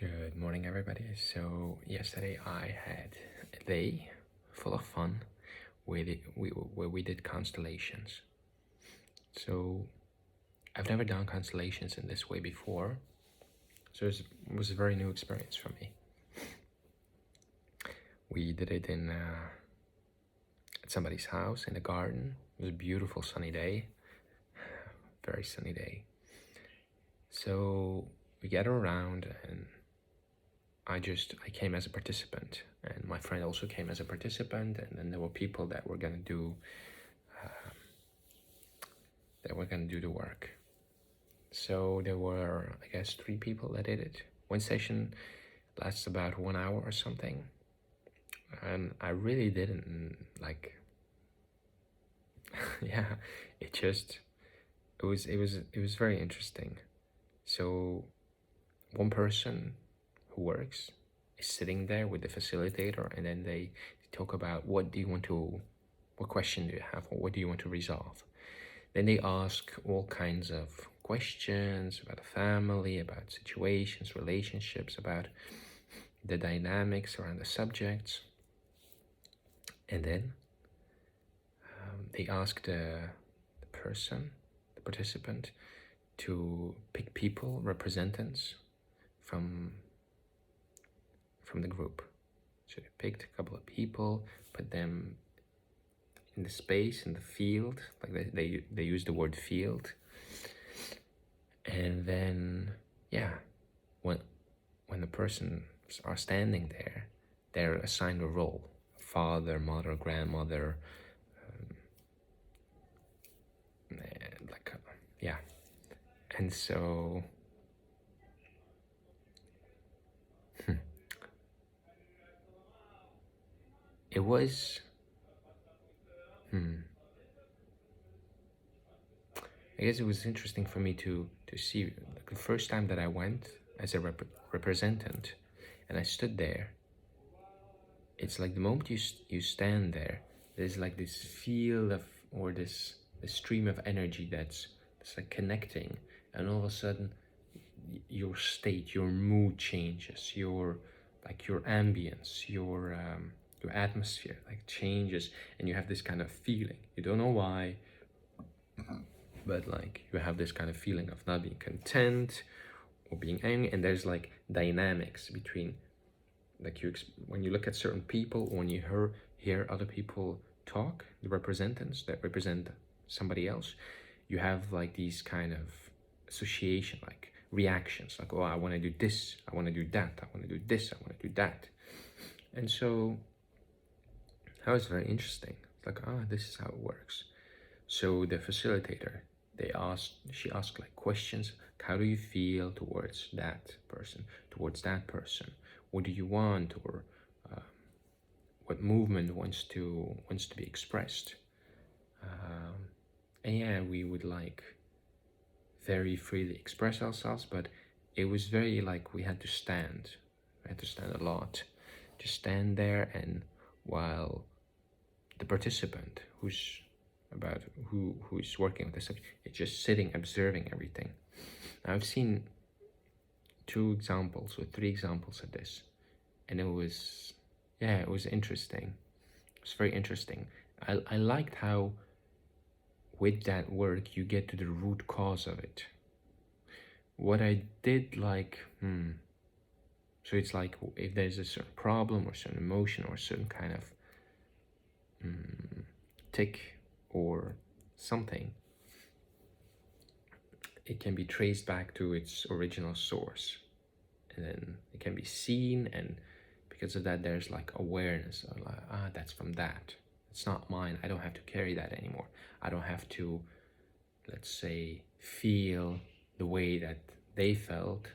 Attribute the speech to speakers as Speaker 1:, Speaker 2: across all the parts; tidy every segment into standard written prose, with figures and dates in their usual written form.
Speaker 1: Good morning, everybody. So yesterday I had a day full of fun where we did constellations. So I've never done constellations in this way before, so it was a very new experience for me. We did it at somebody's house in the garden. It was a beautiful sunny day, very sunny day. So we gather around and I came as a participant, and my friend also came as a participant, and then there were people that were gonna do the work. So there were, I guess, 3 people that did it. One session lasts about 1 hour or something, and I really didn't like. Yeah, it was very interesting. So one person who works is sitting there with the facilitator, and then they talk about what question do you have, or what do you want to resolve. Then they ask all kinds of questions about the family, about situations, relationships, about the dynamics around the subjects. And then they ask the participant, to pick people, representatives from the group. So they picked a couple of people, put them in the space, in the field, like they use the word field. And then, yeah, when the persons are standing there, they're assigned a role: father, mother, grandmother, yeah. And so it was I guess it was interesting for me to see, like, the first time that I went as a representative, and I stood there. It's like the moment you stand there, there's like this field of, or this stream of energy that's like connecting, and all of a sudden your state, your mood changes, your ambience, your atmosphere like changes, and you have this kind of feeling. You don't know why, but like you have this kind of feeling of not being content or being angry, and there's like dynamics between, like, when you look at certain people, when you hear other people talk, the representatives that represent somebody else, you have like these kind of association, like reactions, like, oh, I want to do this, I want to do that, I want to do this, I want to do that. And so that was very interesting. It's like, this is how it works. So the facilitator, she asked like questions. How do you feel towards that person, towards that person? What do you want, or what movement wants to be expressed? And yeah, we would like very freely express ourselves, but it was very like we had to stand. We had to stand a lot. Just stand there, and while the participant who's working with the subject, it's just sitting, observing everything. Now, I've seen 2 examples or 3 examples of this, and it was interesting. It was very interesting. I liked how with that work you get to the root cause of it. What I did like, so it's like if there's a certain problem or certain emotion or certain kind of tick or something, it can be traced back to its original source, and then it can be seen, and because of that there's like awareness of like, that's from that. It's not mine. I don't have to carry that anymore. I don't have to, let's say, feel the way that they felt.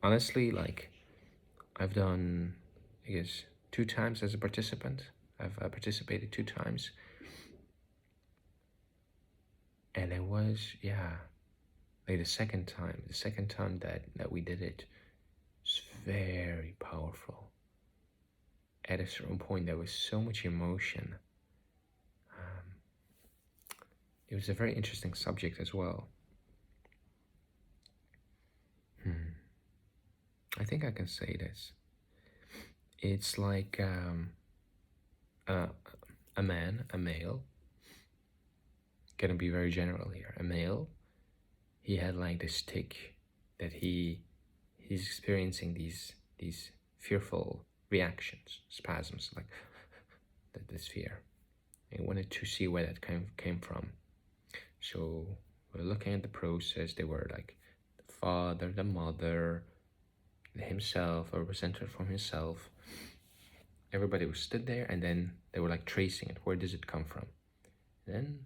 Speaker 1: Honestly, like, I've done, I guess, 2 times as a participant. I've participated 2 times, and it was, like the second time that we did it was very powerful. At a certain point, there was so much emotion. It was a very interesting subject as well. think I can say this. It's like a, a man, a male, gonna be very general here. A male, he had like this tick that he's experiencing these fearful reactions, spasms, like this fear. I wanted to see where that came from. So we're looking at the process. They were like the father, the mother, himself, a representative from himself. Everybody was stood there, and then they were like tracing it. Where does it come from? And then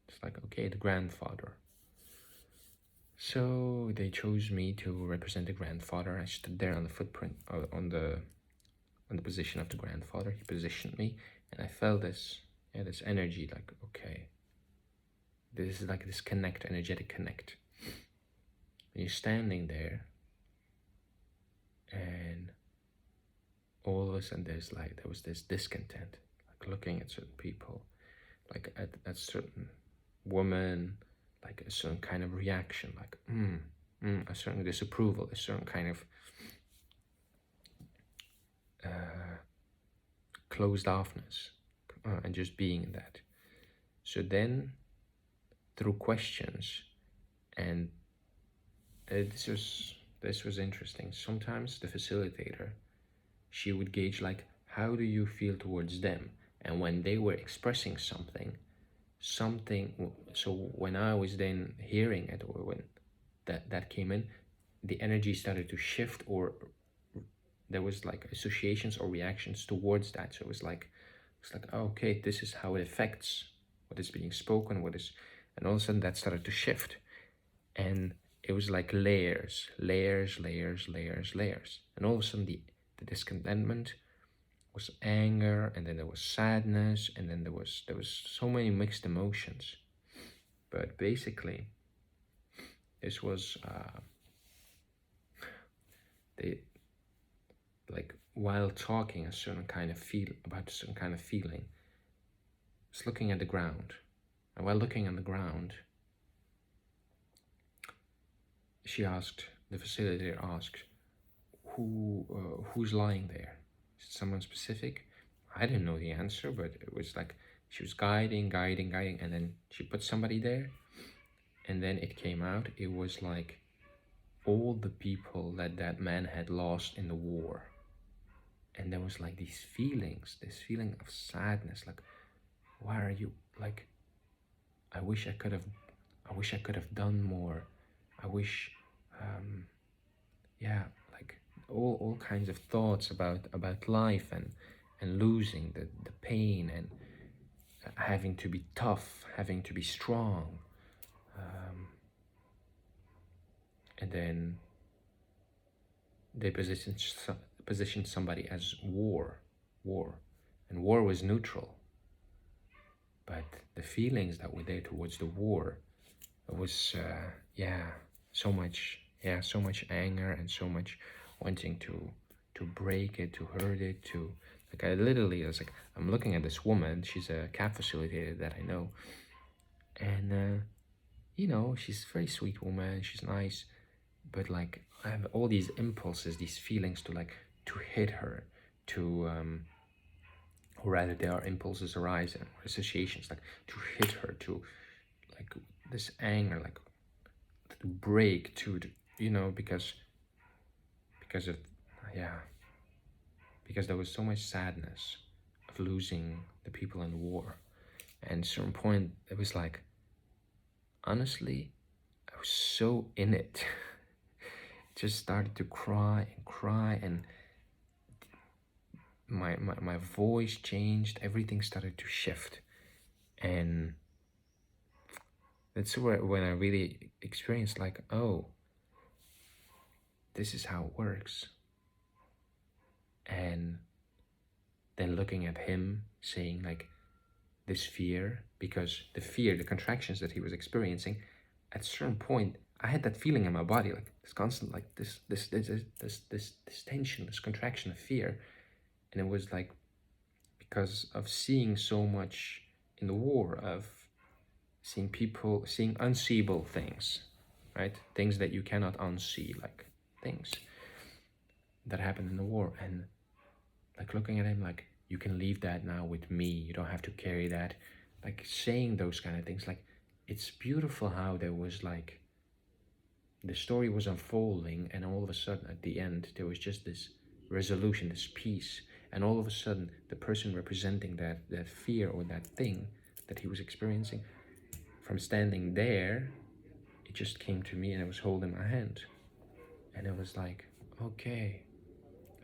Speaker 1: it's like, okay, the grandfather. So they chose me to represent the grandfather. I stood there on the footprint, on the position of the grandfather. He positioned me, and I felt this, yeah, this energy. Like, okay, this is like this connect, energetic connect. And you're standing there, and all of a sudden there was this discontent, like looking at certain people, like at certain woman, like a certain kind of reaction, like a certain disapproval, a certain kind of closed offness, and just being in that. So then, through questions, and this was interesting. Sometimes the facilitator, she would gauge like, how do you feel towards them? And when they were expressing something, so when I was then hearing it, or when that came in, the energy started to shift, or there was like associations or reactions towards that. So it's like, oh, okay, this is how it affects what is being spoken, and all of a sudden that started to shift. And it was like layers. And all of a sudden the discontentment was anger, and then there was sadness, and then there was so many mixed emotions. But basically, this was they, like, while talking a certain kind of feeling, it's looking at the ground. And while looking at the ground, the facilitator asked, who's lying there? Is it someone specific? I didn't know the answer, but it was like she was guiding, and then she put somebody there, and then it came out. It was like all the people that man had lost in the war. And there was like this feeling of sadness, like, why are you, like, I wish I could have done more. I wish, yeah, like all kinds of thoughts about life, and losing, the pain, and having to be tough, having to be strong. And then they positioned somebody as war, and war was neutral. But the feelings that were there towards the war, it was so much anger, and so much wanting to break it, to hurt it, to, like, I was like, I'm looking at this woman. She's a CAP facilitator that I know, and she's a very sweet woman. She's nice, but like I have all these impulses, these feelings to hit her, to or rather there are impulses arising, or associations, like to hit her, to, like, this anger, like to break, because of, yeah, because there was so much sadness of losing the people in the war. And at a certain point, it was like, honestly, I was so in it. Just started to cry, and my voice changed. Everything started to shift. And that's when I really experienced, like, oh, this is how it works. And then looking at him, saying, like, this fear, because the contractions that he was experiencing, at a certain point, I had that feeling in my body, like this constant, like this tension, this contraction of fear. And it was like, because of seeing so much in the war, of seeing unseeable things, right? Things that you cannot unsee, like things. that happened in the war, and like looking at him like, you can leave that now with me, you don't have to carry that, like saying those kind of things. Like, it's beautiful how there was like, the story was unfolding, and all of a sudden at the end there was just this resolution, this peace, and all of a sudden the person representing that fear or that thing that he was experiencing, from standing there, it just came to me and it was holding my hand, and it was like, okay,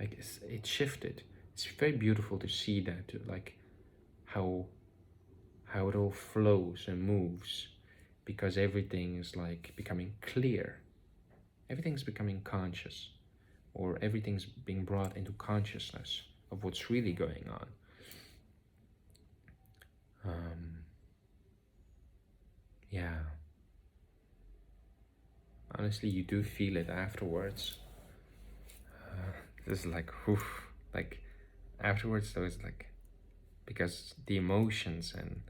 Speaker 1: like it shifted. It's very beautiful to see that, like how it all flows and moves, because everything is like becoming clear, everything's becoming conscious, or everything's being brought into consciousness of what's really going on. Yeah, honestly, you do feel it afterwards. This is like, whew, like afterwards, there was like, because the emotions and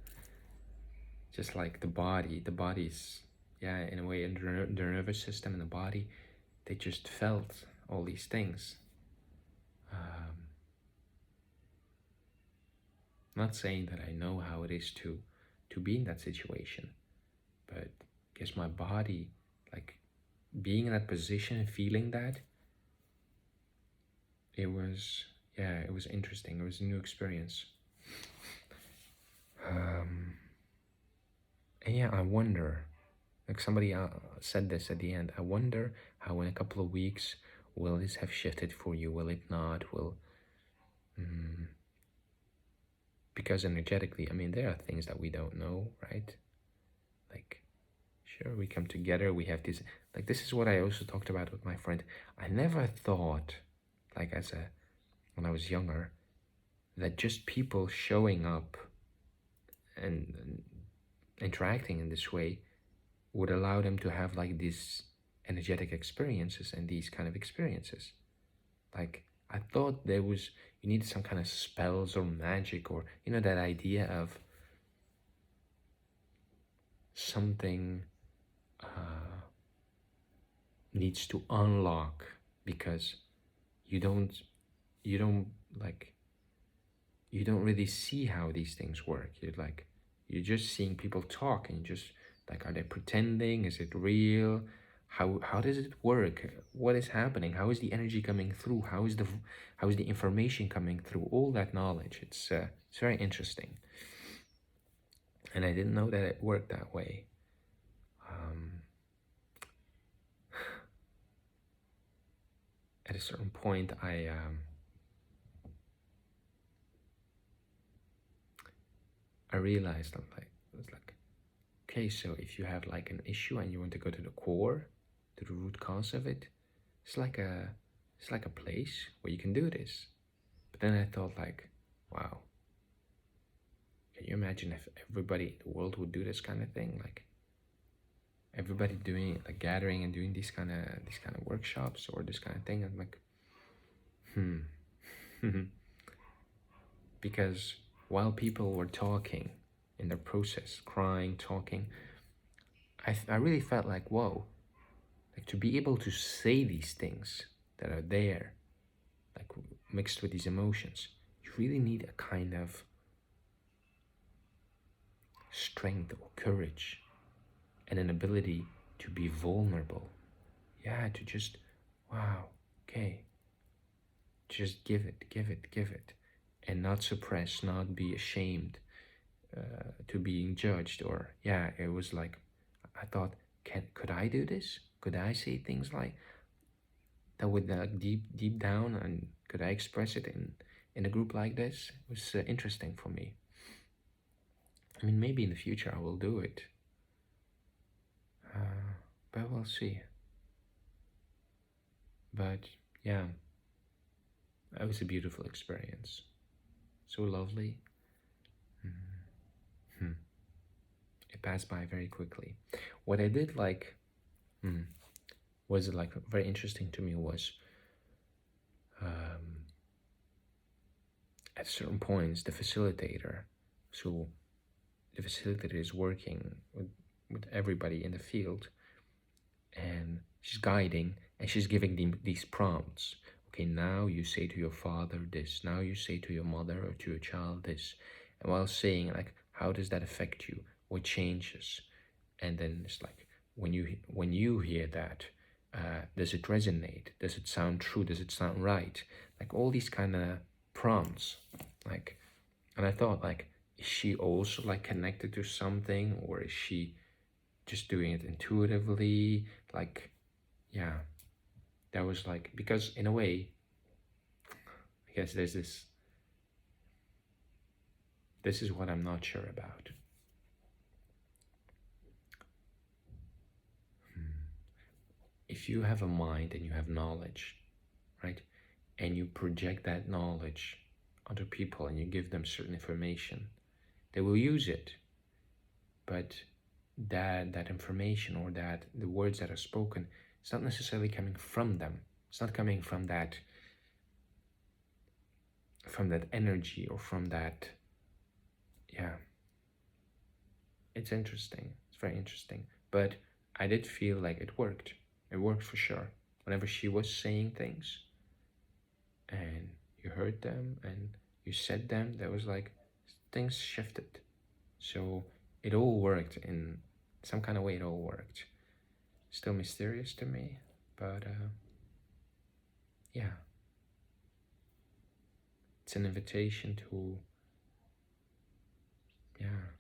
Speaker 1: just like the body's, yeah, in a way, in the nervous system and the body, they just felt all these things. Not saying that I know how it is to be in that situation, but I guess my body, like being in that position, feeling that, it was, yeah, it was interesting. It was a new experience. And yeah, I wonder, like somebody said this at the end, I wonder how in a couple of weeks will this have shifted for you? Will it not? Will, because energetically, I mean, there are things that we don't know, right? Like, sure, we come together, we have this, like, this is what I also talked about with my friend. I never thought, like, when I was younger, that just people showing up and interacting in this way would allow them to have like these energetic experiences and these kind of experiences. Like, I thought there was, you needed some kind of spells or magic, or, you know, that idea of something needs to unlock, because you don't you don't like you don't really see how these things work. You're just seeing people talk, and you just like, are they pretending? Is it real? How does it work? What is happening? How is the energy coming through? How is the information coming through? All that knowledge. It's very interesting, and I didn't know that it worked that way. At a certain point, I realized, I'm like, it was like, okay, so if you have like an issue and you want to go to the core, to the root cause of it, it's like a place where you can do this. But then I thought, like, wow, can you imagine if everybody in the world would do this kind of thing? Like, everybody doing, like, gathering and doing these kind of workshops or this kind of thing. I'm like, because while people were talking in their process, crying, talking, I really felt like, whoa, like to be able to say these things that are there, like mixed with these emotions, you really need a kind of strength or courage and an ability to be vulnerable. Yeah, to just, wow, okay, just give it, give it, give it, and not suppress, not be ashamed to being judged. Or, yeah, it was like, I thought, could I do this? Could I say things like that with deep down, and could I express it in a group like this? It was interesting for me. I mean, maybe in the future I will do it, but we'll see. But yeah, it was a beautiful experience, so lovely. It passed by very quickly. What I did like, was like very interesting to me was, at certain points the facilitator, so the facilitator is working with everybody in the field, and she's guiding and she's giving them these prompts. okay, now you say to your father this, now you say to your mother or to your child this. And while saying, like, how does that affect you? What changes? And then it's like, when you hear that, does it resonate? Does it sound true? Does it sound right? Like all these kind of prompts. Like, and I thought, like, is she also like connected to something, or is she just doing it intuitively? Like, yeah, that was like, because in a way, I guess there's this is what I'm not sure about. If you have a mind and you have knowledge, right, and you project that knowledge onto people and you give them certain information, they will use it. But that information, or that the words that are spoken, it's not necessarily coming from them. It's not coming from that energy, or from that, yeah. It's interesting. It's very interesting. But I did feel like it worked. It worked for sure. Whenever she was saying things and you heard them and you said them, there was like things shifted. So it all worked in some kind of way. It all worked. Still mysterious to me, but yeah, it's an invitation to, yeah,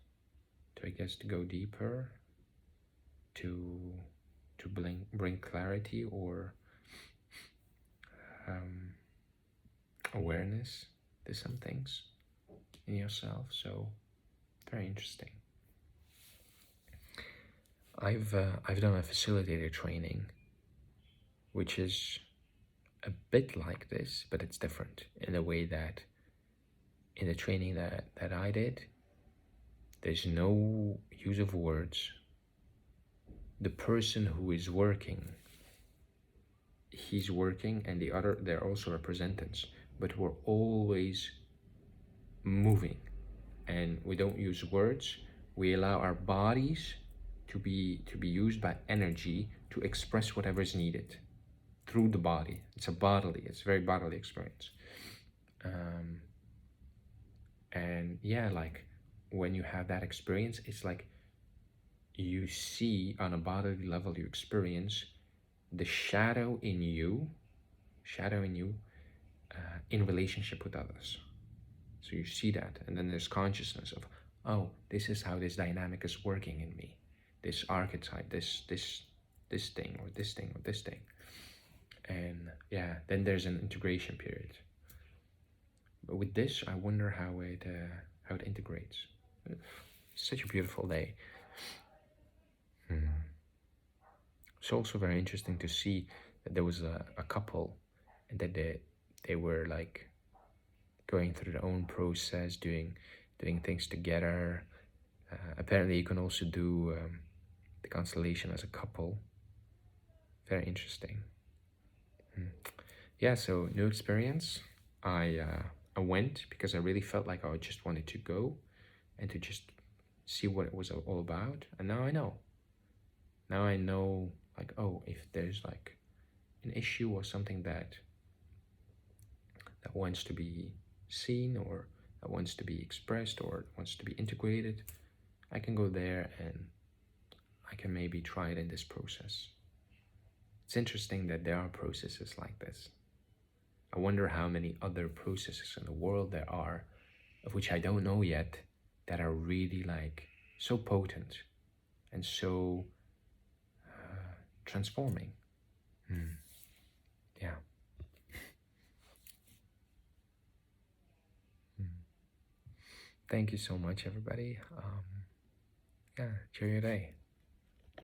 Speaker 1: to, I guess, to go deeper, to bring clarity, or um, awareness to some things in yourself. So very interesting. I've done a facilitator training, which is a bit like this, but it's different in a way that in the training that I did, there's no use of words. The person who is working, he's working, and they're also representatives, but we're always moving, and we don't use words. We allow our bodies to be used by energy to express whatever is needed through the body. It's a very bodily experience. And yeah, like when you have that experience, it's like you see on a bodily level, you experience the shadow in you in relationship with others. So you see that, and then there's consciousness of, oh, this is how this dynamic is working in me, this archetype, this thing, or this thing, or this thing. And yeah, then there's an integration period. But with this, I wonder how it integrates. It's such a beautiful day. It's also very interesting to see that there was a couple, and that they were like going through their own process, doing things together. Apparently, you can also do the constellation as a couple. Very interesting. Yeah, so new experience. I went because I really felt like I just wanted to go and to just see what it was all about. And now I know. Now I know, like, oh, if there's like an issue or something that wants to be seen, or that wants to be expressed, or wants to be integrated, I can go there and I can maybe try it in this process. It's interesting that there are processes like this. I wonder how many other processes in the world there are, of which I don't know yet, that are really like so potent and so transforming. Yeah. Thank you so much, everybody. Yeah, enjoy your day.